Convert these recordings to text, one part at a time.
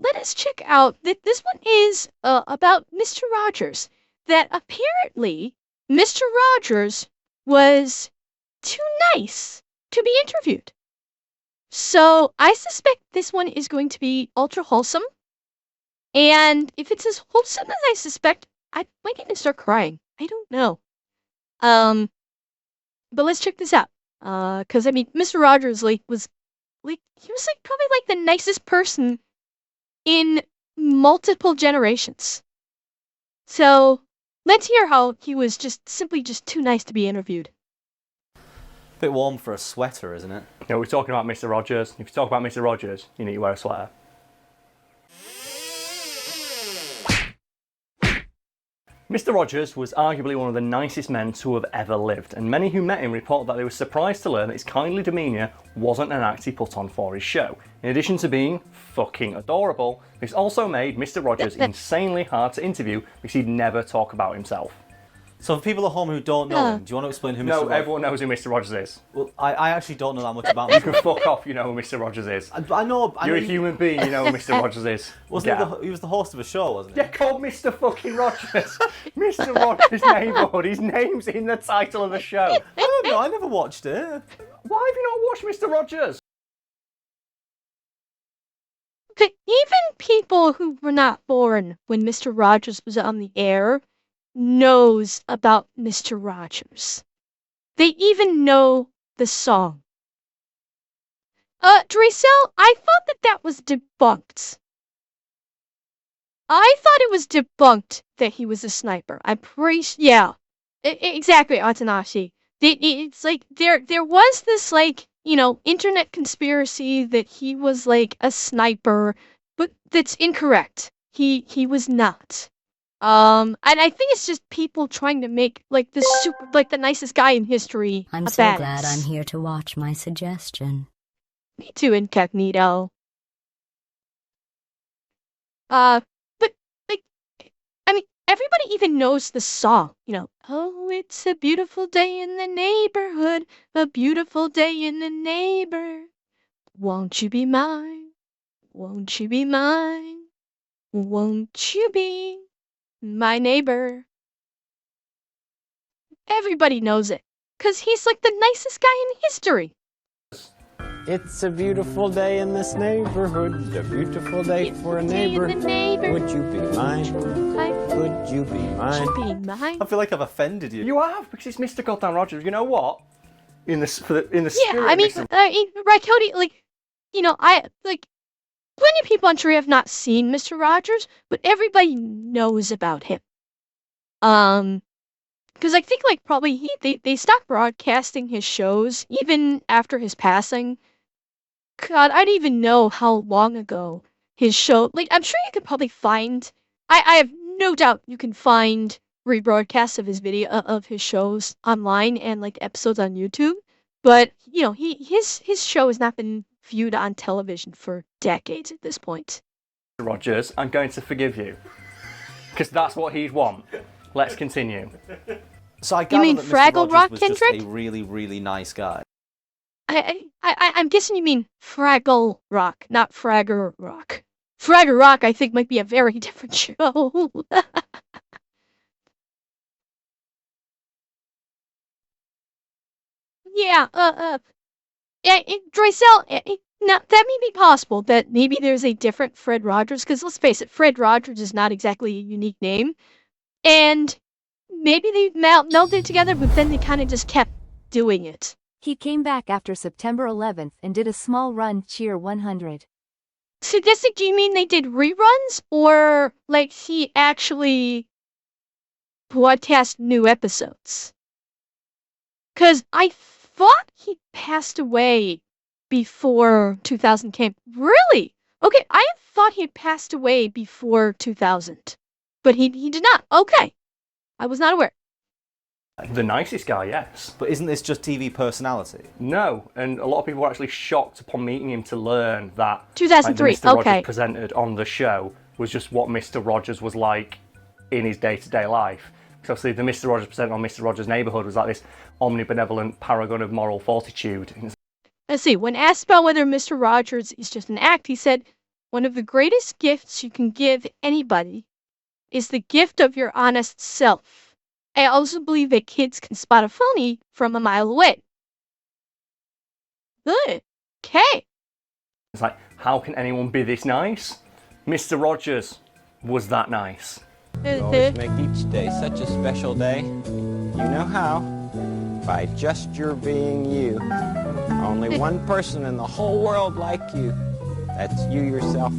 let us check out that this one is about Mr. Rogers. That apparently Mr. Rogers was too nice to be interviewed. So I suspect this one is going to be ultra wholesome. And if it's as wholesome as I suspect, I might need to start crying. I don't know. But let's check this out. Cause I mean, Mr. Rogers was probably like the nicest person in multiple generations. So let's hear how he was simply too nice to be interviewed. Bit warm for a sweater, isn't it? You know, we're talking about Mr. Rogers. If you talk about Mr. Rogers, you need to wear a sweater. Mr. Rogers was arguably one of the nicest men to have ever lived, and many who met him report that they were surprised to learn that his kindly demeanour wasn't an act he put on for his show. In addition to being fucking adorable, this also made Mr. Rogers insanely hard to interview because he'd never talk about himself. So for people at home who don't know him, do you want to explain who Mr. Rogers is? No, everyone knows who Mr. Rogers is. Well, I actually don't know that much about You him. can fuck off, you know who Mr. Rogers is. I know. You're a human being, you know who Mr. Rogers is. Wasn't he was the host of a show, wasn't he? Yeah, called Mr. fucking Rogers. Mr. Rogers' Neighbourhood. His name's in the title of the show. I don't know, I never watched it. Why have you not watched Mr. Rogers? But even people who were not born when Mr. Rogers was on the air knows about Mr. Rogers. They even know the song. Dracel, I thought that was debunked. I thought it was debunked that he was a sniper. I'm pretty yeah. Exactly, Atanashi. It's like there was this internet conspiracy that he was like a sniper, but that's incorrect. He was not. And I think it's just people trying to make the nicest guy in history. I'm so glad I'm here to watch my suggestion. Me too, Incognito. Everybody even knows the song, Oh, it's a beautiful day in the neighborhood, a beautiful day in the neighbor. Won't you be mine? Won't you be mine? Won't you be my neighbor? Everybody knows it, 'cause he's like the nicest guy in history. It's a beautiful day in this neighborhood, a beautiful day for a neighbor. Would you be mine? Would you be mine? Would you be mine? I feel like I've offended you. You have, because it's Mr. Goddamn Rogers. You know what? In the spirit. Yeah, I mean, right, Cody. Plenty of people, I'm sure, have not seen Mr. Rogers, but everybody knows about him. Because I think probably they stopped broadcasting his shows even after his passing. God, I don't even know how long ago his show. I'm sure you could probably find. I have no doubt you can find rebroadcasts of his video of his shows online and episodes on YouTube. But his show has not been viewed on television for decades at this point. Rogers, I'm going to forgive you, because that's what he'd want. Let's continue. So I You mean gather that Fraggle Mr. Rogers Rock, was Kendrick? just a really, really nice guy. I'm guessing you mean Fraggle Rock, not Fragger Rock. Fragger Rock, I think, might be a very different show. Yeah, Dracel, now that may be possible that maybe there's a different Fred Rogers, because let's face it, Fred Rogers is not exactly a unique name, and maybe they melded together, but then they kind of just kept doing it. He came back after September 11th and did a small run Cheer 100. Sadistic, do you mean they did reruns, or he actually broadcast new episodes? Because I thought he passed away before 2000 came. Really? Okay, I thought he had passed away before 2000. But he did not. Okay. I was not aware. The nicest guy, yes. But isn't this just TV personality? No, and a lot of people were actually shocked upon meeting him to learn that 2003, Mr. okay. Rogers presented on the show was just what Mr. Rogers was like in his day-to-day life. Because obviously the Mr. Rogers presented on Mr. Rogers' Neighbourhood was like this omnibenevolent paragon of moral fortitude. Let's see, when asked about whether Mr. Rogers is just an act, he said, one of the greatest gifts you can give anybody is the gift of your honest self. I also believe that kids can spot a phony from a mile away. Good. Okay. It's like, how can anyone be this nice? Mr. Rogers was that nice. You always make each day such a special day. You know how? By just your being you. Only one person in the whole world like you. That's you yourself.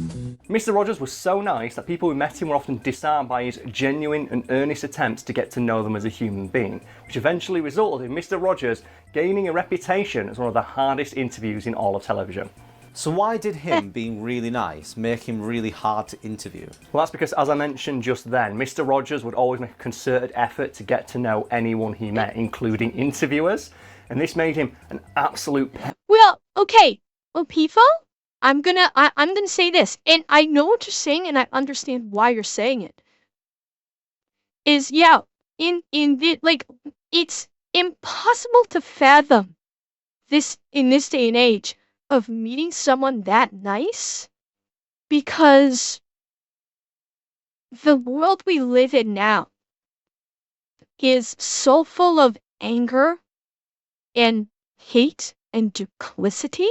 Mr. Rogers was so nice that people who met him were often disarmed by his genuine and earnest attempts to get to know them as a human being, which eventually resulted in Mr. Rogers gaining a reputation as one of the hardest interviews in all of television. So why did him being really nice make him really hard to interview? Well, that's because, as I mentioned just then, Mr. Rogers would always make a concerted effort to get to know anyone he met, including interviewers, and this made him an absolute Well, okay. Well, Pifo, I'm gonna say this, and I know what you're saying, and I understand why you're saying it. Is yeah, in the like, it's impossible to fathom this in this day and age of meeting someone that nice, because the world we live in now is so full of anger and hate and duplicity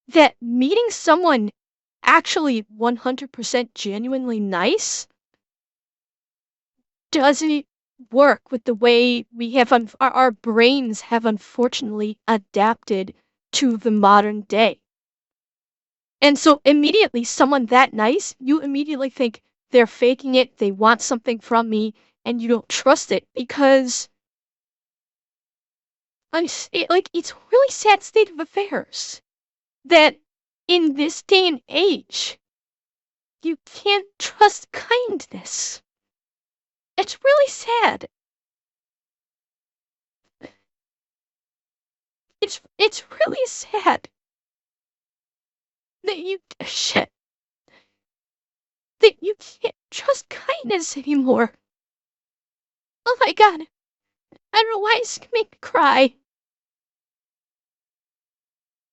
that meeting someone actually 100% genuinely nice doesn't work with the way we have our brains have unfortunately adapted to the modern day. And so immediately someone that nice, you immediately think they're faking it, they want something from me, and you don't trust it because it's a really sad state of affairs that in this day and age, you can't trust kindness. It's really sad. It's really sad that you that you can't trust kindness anymore. Oh my god. I don't know why it's gonna make me cry.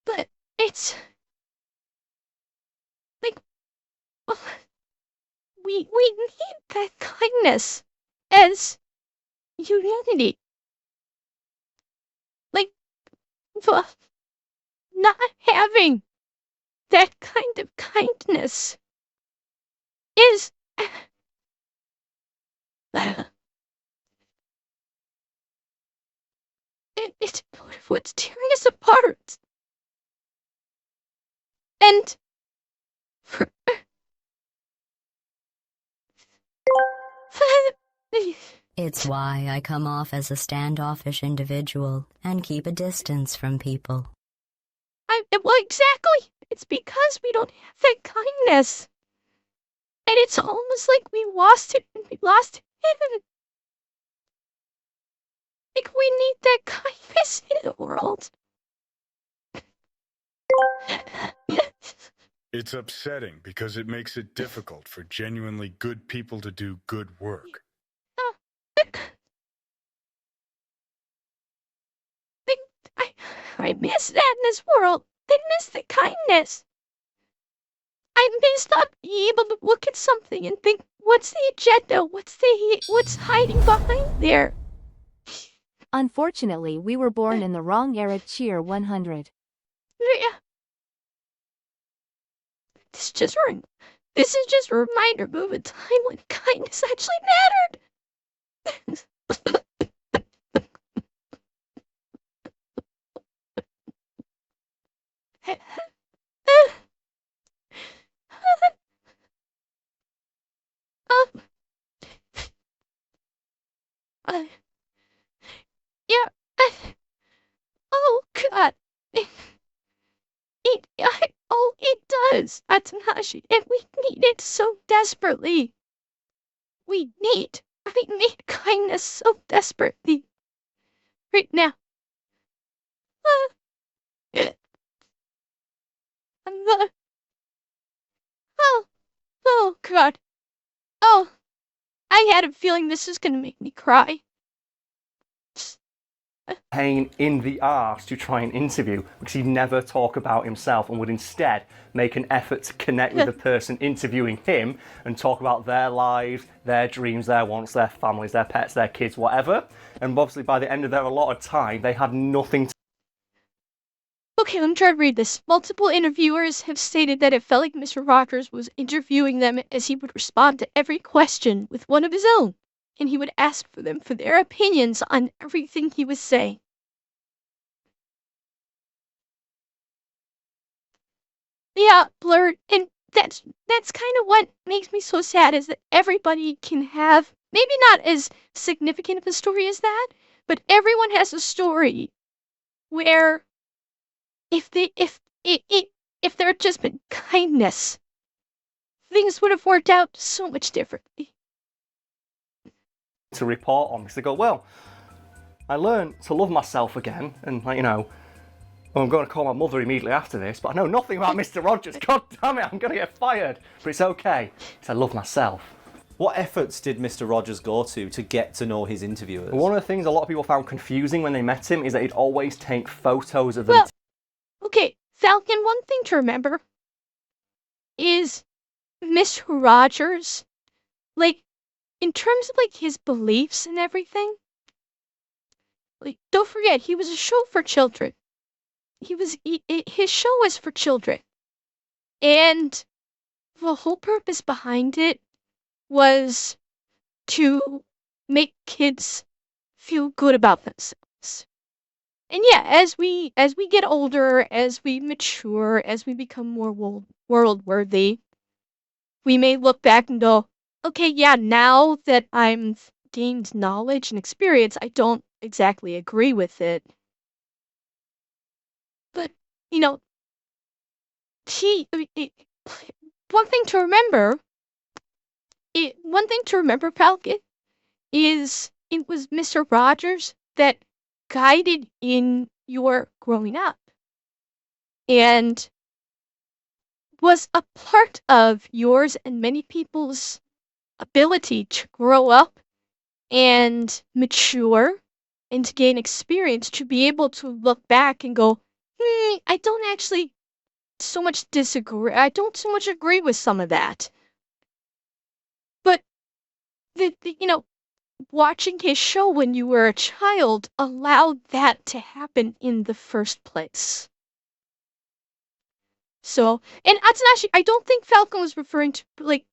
But it's like we need that kindness as humanity. Like not having that kind of kindness is it's what's tearing us apart. And It's why I come off as a standoffish individual and keep a distance from people. well, exactly. It's because we don't have that kindness. And it's almost like we lost it and we lost it. Like we need that kindness in the world. It's upsetting because it makes it difficult for genuinely good people to do good work. I miss that in this world. I miss the kindness. I miss not being able to look at something and think, what's the agenda? What's hiding behind there? Unfortunately, we were born in the wrong era. Cheer 100. Yeah. This is just a reminder of a time when kindness actually mattered. Yeah. Oh God. It does, Atanashi, and we need it so desperately. I need kindness so desperately. Right now. Oh God. Oh, I had a feeling this was gonna make me cry. pain in the arse to try and interview because he'd never talk about himself and would instead make an effort to connect with the person interviewing him and talk about their lives, their dreams, their wants, their families, their pets, their kids, whatever. And obviously by the end of their allotted time, they had nothing to... Okay, let me try to read this. Multiple interviewers have stated that it felt like Mr. Rogers was interviewing them as he would respond to every question with one of his own, and he would ask for them for their opinions on everything he was saying. Yeah, Blurred, and that's kind of what makes me so sad is that everybody can have, maybe not as significant of a story as that, but everyone has a story where if there had just been kindness, things would have worked out so much differently. to report on because they go, well, I learned to love myself again, and like, you know, I'm going to call my mother immediately after this, but I know nothing about Mr. Rogers. God damn it, I'm going to get fired. But it's okay, because I love myself. What efforts did Mr. Rogers go to get to know his interviewers? One of the things a lot of people found confusing when they met him is that he'd always take photos of them. Well, okay, Falcon, one thing to remember is Mr. Rogers, like, in terms of, like, his beliefs and everything, like, don't forget, he was a show for children. His show was for children. And the whole purpose behind it was to make kids feel good about themselves. And yeah, as we get older, as we mature, as we become more world-worthy, we may look back and go, okay, yeah, now that I'm gained knowledge and experience, I don't exactly agree with it. But, you know, one thing to remember, Falcon, is it was Mr. Rogers that guided in your growing up and was a part of yours and many people's ability to grow up and mature and to gain experience, to be able to look back and go, I don't actually so much disagree. I don't so much agree with some of that. But, you know, watching his show when you were a child allowed that to happen in the first place. So, and that's actually, I don't think Falcon was referring to, like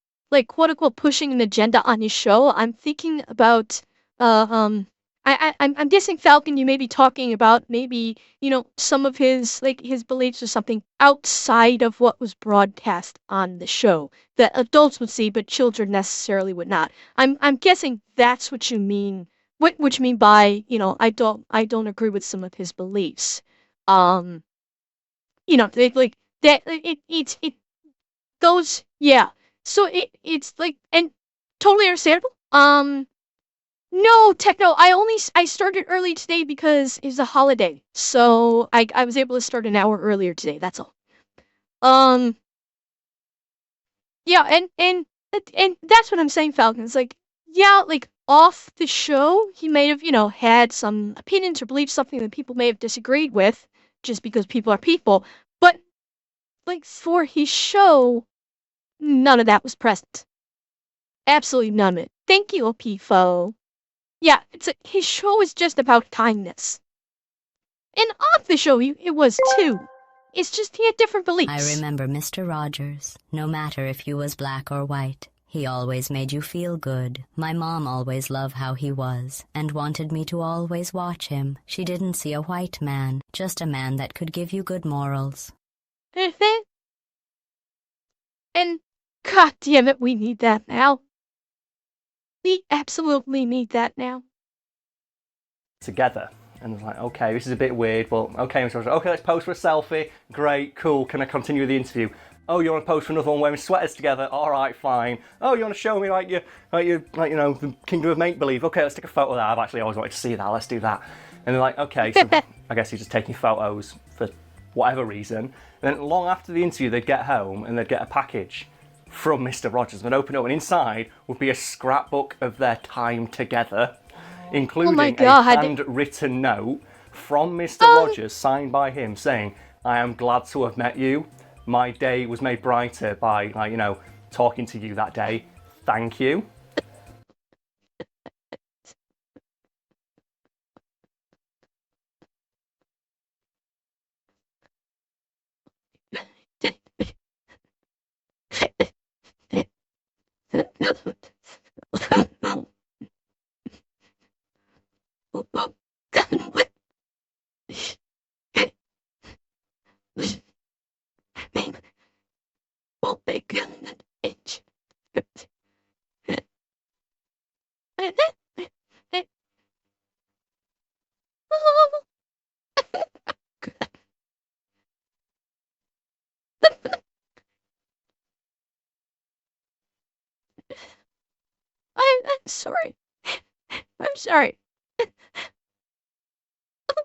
quote unquote pushing an agenda on his show. I'm thinking about, I'm guessing, Falcon, you may be talking about maybe, you know, some of his, like, his beliefs or something outside of what was broadcast on the show that adults would see, but children necessarily would not. I'm guessing that's what you mean. What you mean by, you know, I don't agree with some of his beliefs. You know, like that. It goes, yeah. So it's like, and totally understandable. No, Techno, I started early today because it's a holiday. So I was able to start an hour earlier today, that's all. Yeah, and that's what I'm saying, Falcon. It's like, yeah, like, off the show, he may have, you know, had some opinions or beliefs, something that people may have disagreed with, just because people are people. But, like, for his show, none of that was present. Absolutely none of it. Thank you, Opifo. Yeah, his show is just about kindness. And off the show, it was too. It's just he had different beliefs. I remember Mr. Rogers. No matter if you was black or white, he always made you feel good. My mom always loved how he was, and wanted me to always watch him. She didn't see a white man, just a man that could give you good morals. And, god damn it, we need that now. We absolutely need that now. Together. And I was like, okay, this is a bit weird, but okay, Mr. Rogers, okay, let's pose for a selfie. Great, cool, can I continue the interview? Oh, you want to pose for another one wearing sweaters together? All right, fine. Oh, you want to show me like you know, the Kingdom of Make Believe? Okay, let's take a photo of that. I've actually always wanted to see that. Let's do that. And they're like, okay, so I guess he's just taking photos for whatever reason. And then long after the interview, they'd get home and they'd get a package from Mr. Rogers. They'd open it up, and inside would be a scrapbook of their time together, including a handwritten note from Mr. Rogers, signed by him, saying, "I am glad to have met you. My day was made brighter by, like, you know, talking to you that day. Thank you." I'm sorry. I'm sorry. Oh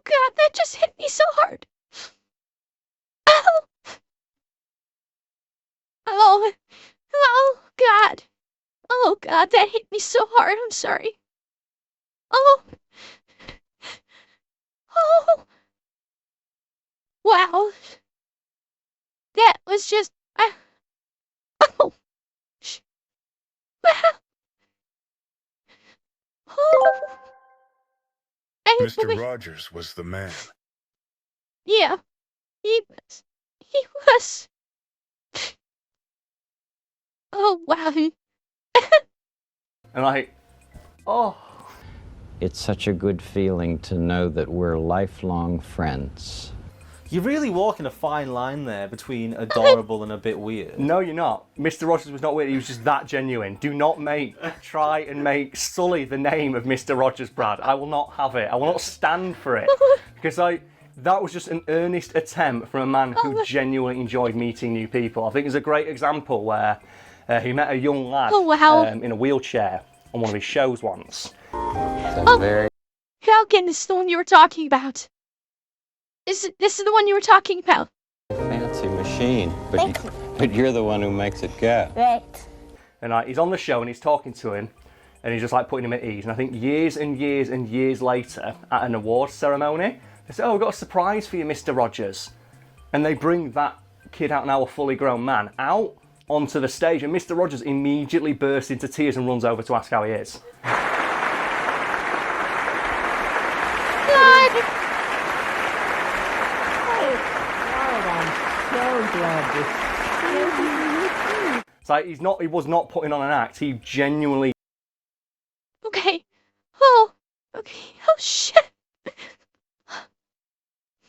God, that just hit me so hard. Oh, oh, oh God. Oh God, that hit me so hard. I'm sorry. Oh, oh, wow. That was just. Oh, wow. Oh, I didn't Mr. believe. Rogers was the man. Yeah, he was. He was. Oh wow. And like, oh. It's such a good feeling to know that we're lifelong friends. You're really walking a fine line there between adorable and a bit weird. No, you're not. Mr. Rogers was not weird. He was just that genuine. Do not try and make Sully the name of Mr. Rogers, Brad. I will not have it. I will not stand for it. Because that was just an earnest attempt from a man who genuinely enjoyed meeting new people. I think there's a great example where he met a young lad in a wheelchair on one of his shows once. Falcon is the one you were talking about. This is the one you were talking about. Fancy machine, but you're the one who makes it go. Right. And he's on the show and he's talking to him and he's just like putting him at ease. And I think years and years and years later at an awards ceremony, they say, "Oh, we've got a surprise for you, Mr. Rogers." And they bring that kid out, now a fully grown man, out onto the stage, and Mr. Rogers immediately bursts into tears and runs over to ask how he is. It's like he was not putting on an act. He genuinely. Okay. Oh. Okay. Oh shit.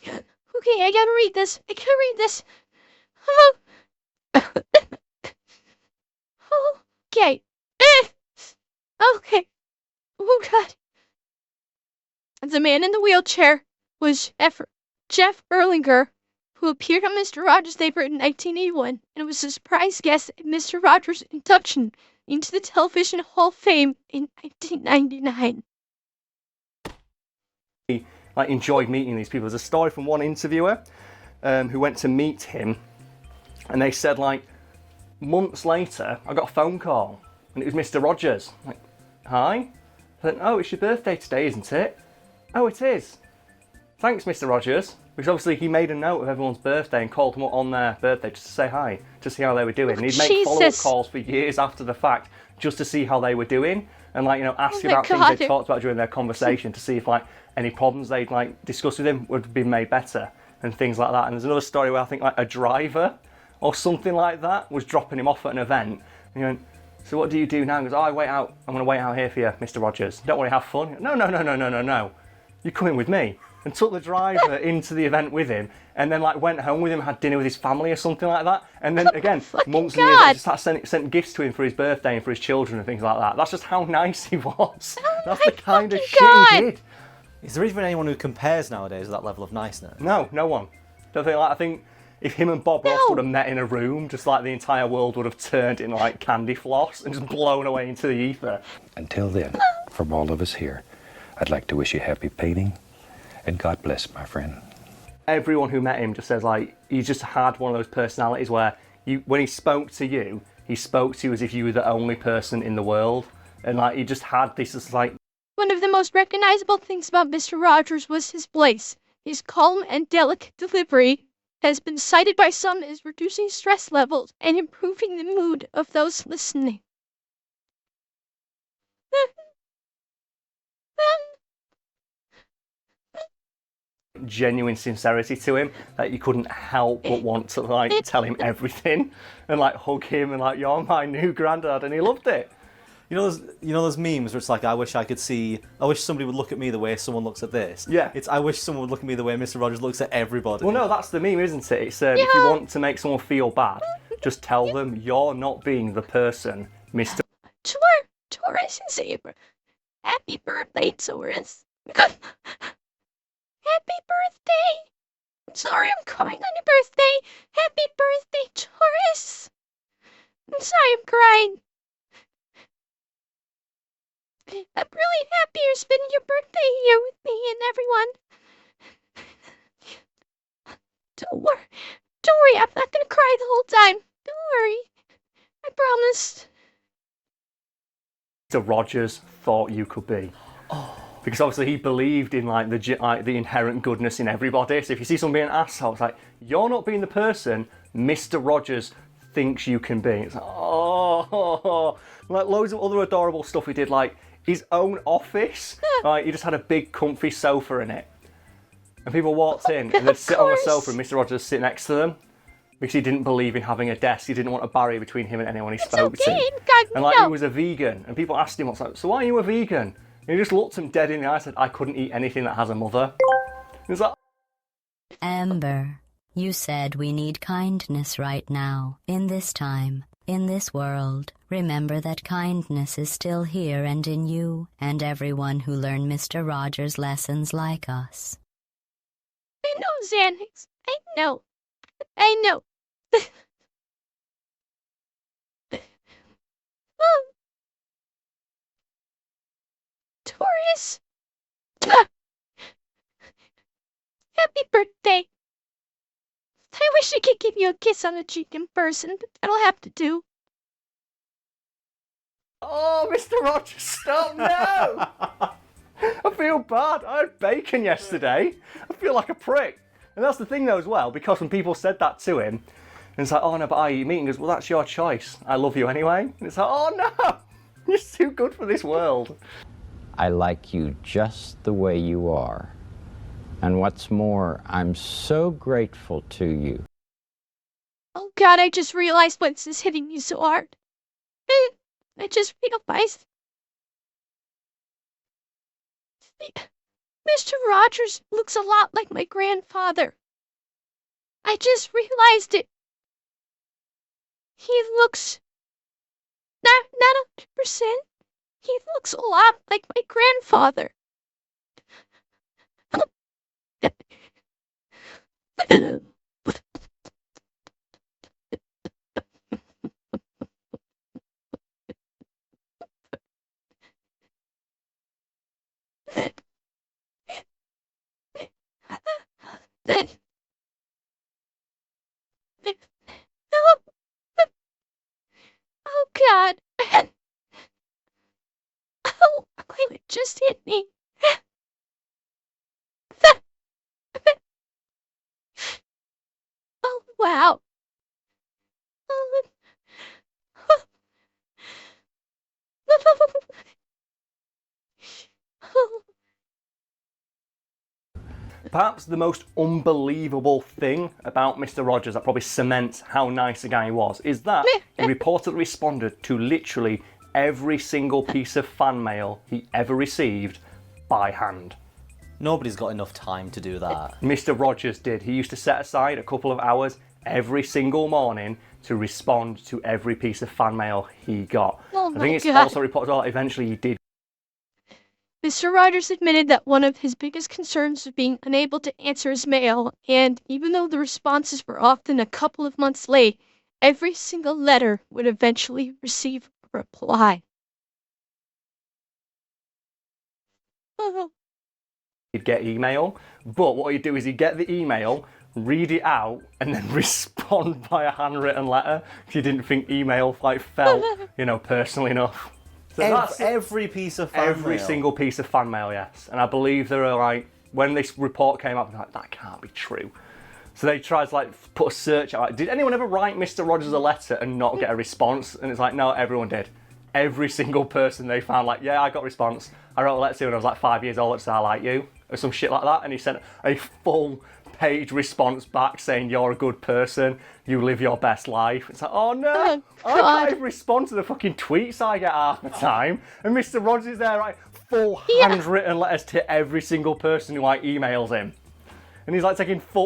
Okay, I gotta read this. Oh. Oh. Okay. Okay. Oh God. The man in the wheelchair was Jeff Erlinger, who appeared on Mr. Rogers' Neighbor in 1981, and was a surprise guest at Mr. Rogers' induction into the Television Hall of Fame in 1999. Enjoyed meeting these people. There's a story from one interviewer who went to meet him, and they said months later, I got a phone call, and it was Mr. Rogers. Hi. I said, "Oh, it's your birthday today, isn't it?" "Oh, it is. Thanks, Mr. Rogers." Because obviously he made a note of everyone's birthday and called them up on their birthday just to say hi, to see how they were doing. And he'd make follow-up calls for years after the fact just to see how they were doing and ask about things they talked about during their conversation to see if any problems they'd discussed with him would be made better and things like that. And there's another story where I think a driver or something like that was dropping him off at an event. And he went, "So what do you do now?" He goes, "Oh, I'm going to wait out here for you, Mr. Rogers. Don't want to have fun." No. You come in with me. And took the driver into the event with him, and then went home with him, had dinner with his family or something like that. And then again, months and years later, just sent gifts to him for his birthday and for his children and things like that. That's just how nice he was. That's the kind of shit he did. Is there even anyone who compares nowadays with that level of niceness? No one. Don't think I think if him and Bob Ross would have met in a room, just the entire world would have turned in candy floss and just blown away into the ether. Until then, from all of us here, I'd like to wish you happy painting. And God bless, my friend. Everyone who met him just says he just had one of those personalities where when he spoke to you, he spoke to you as if you were the only person in the world, and he just had this One of the most recognizable things about Mr. Rogers was his voice. His calm and delicate delivery has been cited by some as reducing stress levels and improving the mood of those listening. Genuine sincerity to him that you couldn't help but want to like tell him everything and like hug him and like, you're my new granddad, and he loved it. You know those memes where it's like, I wish somebody would look at me the way someone looks at this. Yeah. It's I wish someone would look at me the way Mr. Rogers looks at everybody. Well, no, that's the meme, isn't it? It's if you want to make someone feel bad, just tell them you're not being the person, Mr. Taurus is April. Happy birthday, Taurus. Happy birthday. I'm sorry I'm crying on your birthday. Happy birthday, Taurus. I'm sorry I'm crying. I'm really happy you're spending your birthday here with me and everyone. Don't worry, I'm not gonna cry the whole time. Don't worry. I promise. Mr. Rogers thought you could be. Because obviously he believed in like the inherent goodness in everybody. So if you see someone being an asshole, it's like, you're not being the person Mr. Rogers thinks you can be. It's like, oh, like loads of other adorable stuff he did, like his own office. Like he just had a big comfy sofa in it. And people walked in and they'd sit on the sofa and Mr. Rogers would sit next to them. Because he didn't believe in having a desk. He didn't want a barrier between him and anyone he spoke to. And like he was a vegan. And people asked him, like, so why are you a vegan? And he just looked him dead in the eye and said, I couldn't eat anything that has a mother. He was like, Amber, you said we need kindness right now, in this time, in this world. Remember that kindness is still here and in you and everyone who learned Mr. Rogers' lessons like us. I know, Xanax. I know. Taurus. Happy birthday. I wish I could give you a kiss on the cheek in person, but that'll have to do. oh, Mr. Rogers, stop, no! I feel bad. I had bacon yesterday. I feel like a prick. And that's the thing though as well, because when people said that to him, and it's like, oh no, but I eat meat, and he goes, well, that's your choice. I love you anyway. And it's like, oh no, you're too good for this world. I like you just the way you are. And what's more, I'm so grateful to you. Oh God, I just realized what's this hitting me so hard. I just realized. Mr. Rogers looks a lot like my grandfather. I just realized it. He looks not 100%. He looks a lot like my grandfather. Oh God. Oh, it just hit me. Oh, wow. Perhaps the most unbelievable thing about Mr. Rogers that probably cements how nice a guy he was is that he reportedly responded to literally every single piece of fan mail he ever received by hand. Nobody's got enough time to do that. Mr. Rogers did. He used to set aside a couple of hours every single morning to respond to every piece of fan mail he got. Oh I think it's God. also reported that eventually he did Mr. Rogers admitted that one of his biggest concerns was being unable to answer his mail, and even though the responses were often a couple of months late, every single letter would eventually receive a reply. Oh, he'd get email, but what he'd do is he'd get the email, read it out, and then respond by a handwritten letter because he didn't think email like felt, personal enough. So that's every piece of fan every mail. single piece of fan mail, yes. And I believe there are like, when this report came up, I'm like, that can't be true. So they tried to like put a search out. Like, did anyone ever write Mr. Rogers a letter and not get a response? And it's like, no, everyone did. Every single person they found, like, yeah, I got a response. I wrote a letter to him when I was like 5 years old. It said, I like you, or some shit like that. And he sent a full page response back saying, you're a good person, you live your best life. It's like, oh no, I can't even respond to the fucking tweets I get half the time. And Mr. Rogers is there, like, full handwritten letters to every single person who like emails him. And he's like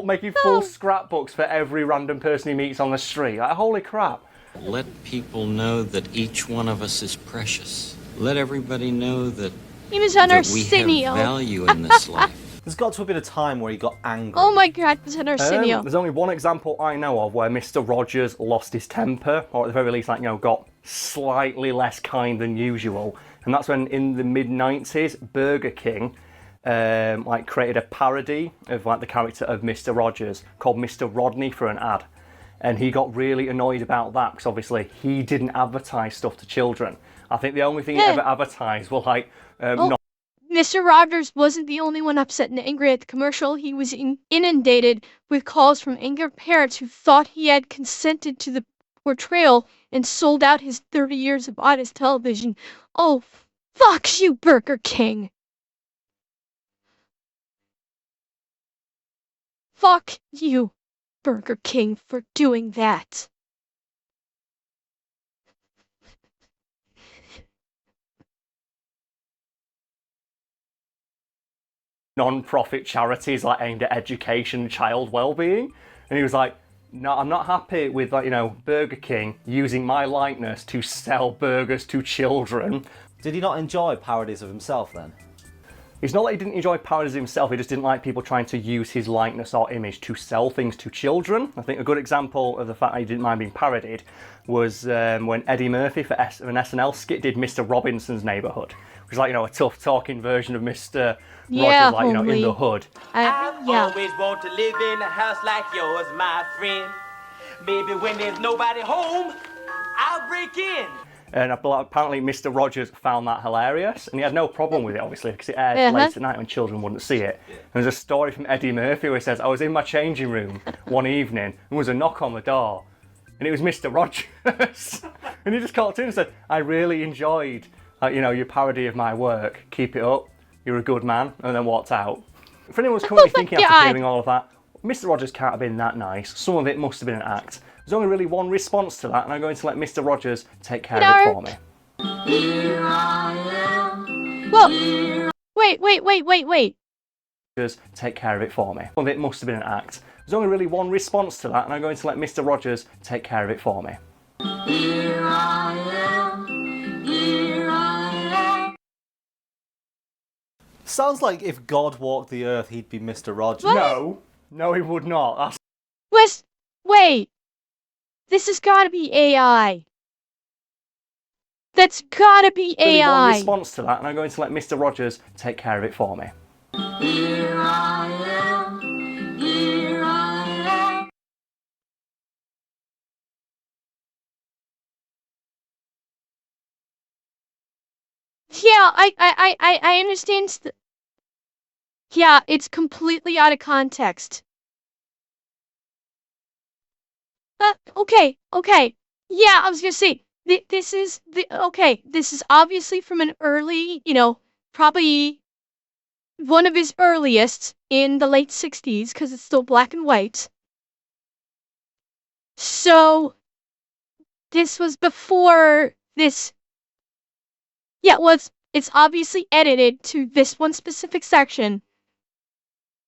making full scrapbooks for every random person he meets on the street. Like, holy crap. Let people know that each one of us is precious. Let everybody know that, He was on that we Arsenio. have value in this life. There's got to have been a time where he got angry. Oh my god, he was on Arsenio. There's only one example I know of where Mr. Rogers lost his temper, or at the very least, like, you know, got slightly less kind than usual. And that's when, in the mid-90s, Burger King like created a parody of like the character of Mr. Rogers called Mr. Rodney for an ad. And he got really annoyed about that because obviously he didn't advertise stuff to children. I think the only thing he ever advertised were like Mr. Rogers wasn't the only one upset and angry at the commercial. He was inundated with calls from angry parents who thought he had consented to the portrayal and sold out his 30 years of honest television. Oh, fuck you, Burger King. Fuck you, Burger King, for doing that. non-profit charities like aimed at education and child well-being, and he was like, no, I'm not happy with, like, you know, Burger King using my likeness to sell burgers to children. Did he not enjoy parodies of himself then? It's not that he didn't enjoy parodies himself, he just didn't like people trying to use his likeness or image to sell things to children. I think a good example of the fact that he didn't mind being parodied was when Eddie Murphy for an SNL skit did Mr. Robinson's Neighborhood, which is like, you know, a tough talking version of Mr. Rogers, like, you know, in the hood. Always want to live in a house like yours, my friend. Maybe when there's nobody home, I'll break in. And apparently Mr. Rogers found that hilarious, and he had no problem with it, obviously, because it aired late at night when children wouldn't see it. And there's a story from Eddie Murphy where he says, I was in my changing room one evening, and there was a knock on the door, and it was Mr. Rogers. And he just called to him and said, I really enjoyed, you know, your parody of my work. Keep it up. You're a good man. And then walked out. For anyone who's currently thinking after hearing all of that, Mr. Rogers can't have been that nice. Some of it must have been an act. There's only really one response to that, and I'm going to let Mr. Rogers take care of it for me. Whoa! Wait. Rogers, take care of it for me. Some of it must have been an act. There's only really one response to that, and I'm going to let Mr. Rogers take care of it for me. Sounds like if God walked the earth, he'd be Mr. Rogers. What? No, he would not. Wait. This has gotta be AI. That's gotta be There's AI. one response to that, and I'm going to let Mr. Rogers take care of it for me. Yeah, I understand. Yeah, it's completely out of context. Okay. Yeah, I was gonna say, this is obviously from an early, you know, probably one of his earliest in the late 60s, because it's still black and white. So, this was before this. Yeah, it's obviously edited to this one specific section.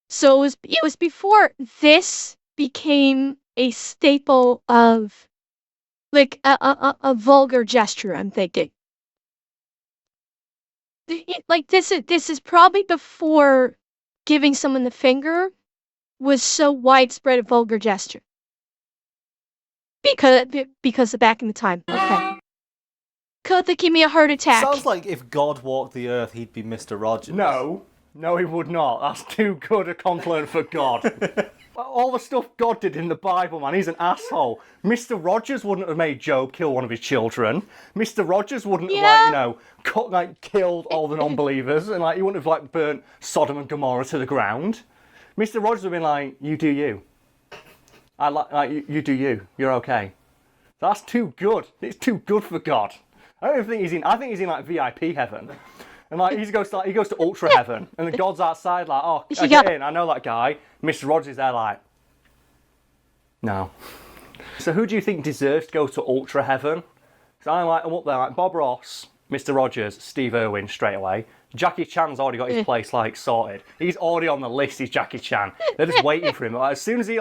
So it was before this became a staple of, like, a vulgar gesture, I'm thinking. Like, this is probably before giving someone the finger was so widespread a vulgar gesture. Because of back in the time. Okay. Could they give me a heart attack? Sounds like if God walked the earth, he'd be Mr. Rogers. No, he would not. That's too good a compliment for God. all the stuff God did in the Bible, man. He's an asshole. Mr. Rogers wouldn't have made Job kill one of his children. Mr. Rogers wouldn't have, killed all the non-believers, and he wouldn't have burnt Sodom and Gomorrah to the ground. Mr. Rogers would have been like, you do you. You do you. You're okay. That's too good. It's too good for God. I don't even think he's in. I think he's in VIP heaven, and he goes to ultra heaven, and the God's outside oh, I get in. I know that guy. Mr. Rogers is there no. So who do you think deserves to go to ultra heaven? So I'm up there Bob Ross, Mr. Rogers, Steve Irwin straight away. Jackie Chan's already got his place sorted. He's already on the list. He's Jackie Chan. They're just waiting for him. As soon as he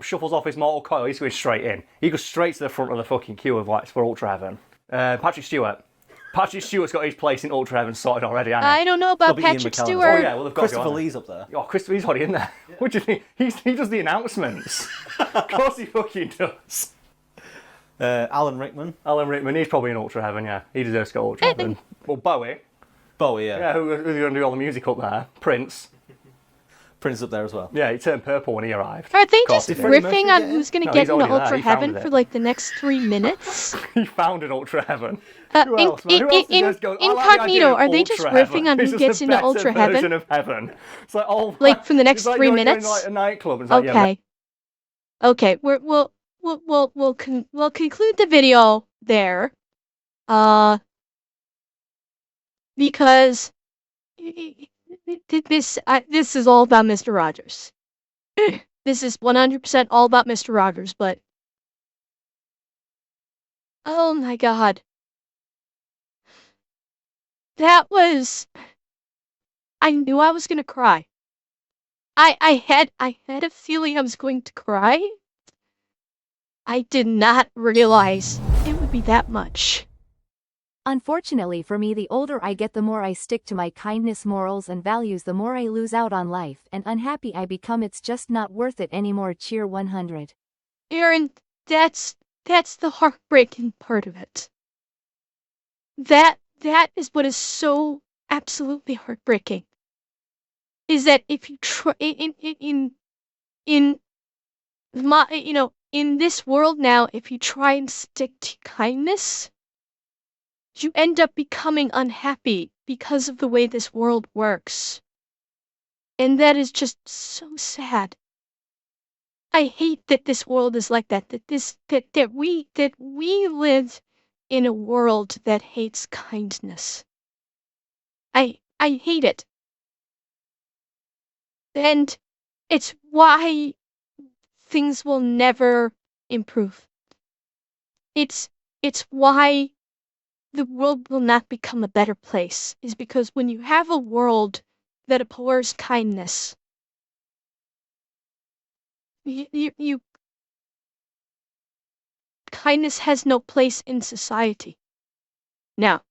shuffles off his mortal coil, he's going straight in. He goes straight to the front of the fucking queue of for Ultra Heaven. Patrick Stewart. Patrick Stewart's got his place in Ultra Heaven sorted already, hasn't he? I don't know about Patrick Stewart. Oh yeah, well they've got Christopher Lee's up there. Oh, Christopher Lee's already in there. What do you think? He does the announcements. Of course he fucking does. Alan Rickman. Alan Rickman, he's probably in Ultra Heaven, yeah. He deserves to go Ultra Heaven. Well, Bowie, yeah. Yeah, who's going to do all the music up there? Prince. Prince up there as well. Yeah, he turned purple when he arrived. Are they just riffing on who's going to get into Ultra Heaven for the next 3 minutes? He founded Ultra Heaven. Who else, Incognito, are they just riffing on who gets into Ultra Heaven? Of heaven. It's for the next 3 minutes? A nightclub. It's okay. Okay, we'll conclude the video there. Because this is all about Mr. Rogers. This is 100% all about Mr. Rogers, but oh my God. That was, I knew I was gonna cry. I had a feeling I was going to cry. I did not realize it would be that much. Unfortunately for me, the older I get, the more I stick to my kindness, morals, and values, the more I lose out on life, and unhappy I become. It's just not worth it anymore. Cheer 100. Aaron, that's the heartbreaking part of it. That is what is so absolutely heartbreaking. Is that if you try in this world now, if you try and stick to kindness, you end up becoming unhappy because of the way this world works. And that is just so sad. I hate that this world is like that, that we live in a world that hates kindness. I hate it. And it's why things will never improve. It's why the world will not become a better place, is because when you have a world that abhors kindness, kindness has no place in society now.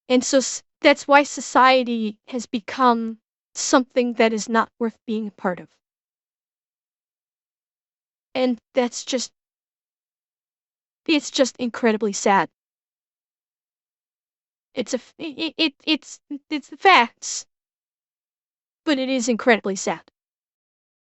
And so that's why society has become something that is not worth being a part of. And it's just incredibly sad. It's the facts, but it is incredibly sad.